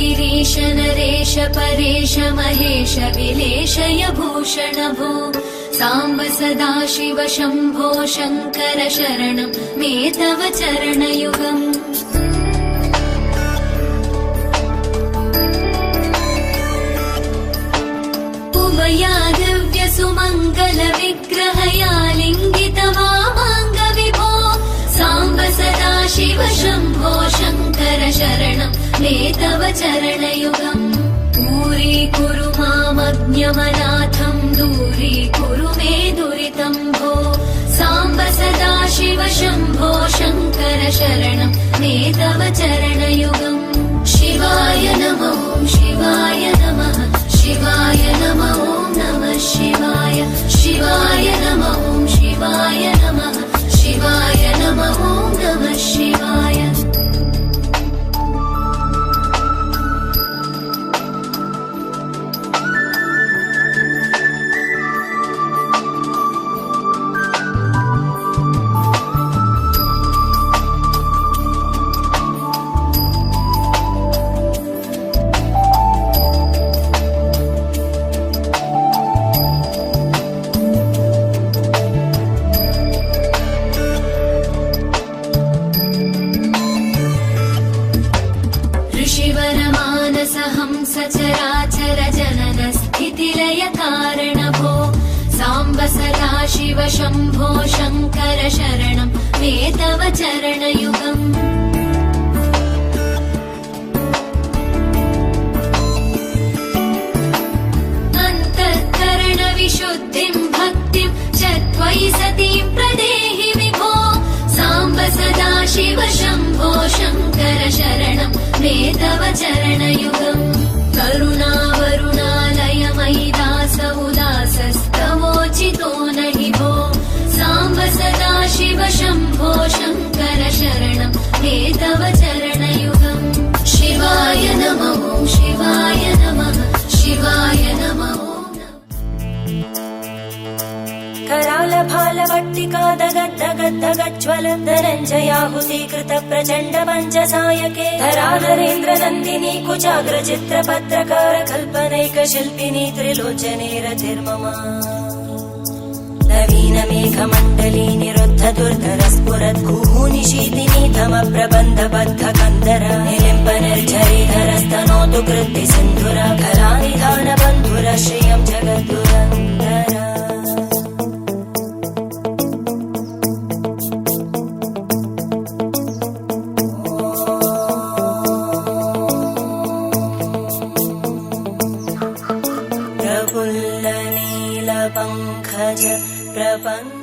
गिरीश नरेश परेश महेश विलेशय भूषण भो साम्ब सदाशिव शम्भो शङ्कर शरणं मे तव चरणयुगम् उमया दिव्य सुमङ्गल विग्रहया लिङ्गित वामाङ्ग विभो साम्ब सदाशिव शम्भो शङ्कर शरणं मे तव चरणयुगम् दूरीकुरु मामज्ञमनाथं दूरीकुरु मे दुरितं भो साम्ब सदाशिव शम्भो शङ्कर शरणं मे तव चरणयुगम् शिवाय नमो शिवाय नमः शिवाय नमो नमः शिवाय शिवाय नमो शिवाय नमः शिवाय नमो नमः शिवाय सचराचर जनन स्थितिलय कारण भो साम्ब सदाशिव शम्भो शङ्कर शरणं मे तव चरणयुगम् अन्तःकरण विशुद्धिं भक्तिं च त्वयि सतीं प्रदेहि विभो साम्ब सदाशिव शम्भो शङ्कर शरणं मे तव चरणयुगम् करुणावरुणालय मयि दास उदासस्तवोचितो नहि भो साम्ब सदाशिव शम्भो शङ्कर शरणं मे तव चरणयुगम् शिवाय नमो शिवाय नमः शिवाय नमो करालभालवट्टिका दगद्दगद्दगज्ज्वल धनञ्जयाहुतीकृत प्रचण्ड पञ्चसायके धराधरेन्द्र नन्दिनी कुचाग्रचित्रपत्रकार कल्पनैकशिल्पिनी त्रिलोचने रतिर्मम नवीन मेघमण्डली निरुद्ध दुर्धर स्फुरत् कुहूनिशीतिनी तम प्रबन्ध बद्ध कन्दर निलिम्ब निर्झरीधरस्तनोतु कृत्ति सिन्धुर कलानिधान बन्धुर श्रियं जगद्दुरन्दर प्रफुल्ल नीलपङ्कज प्रपन्न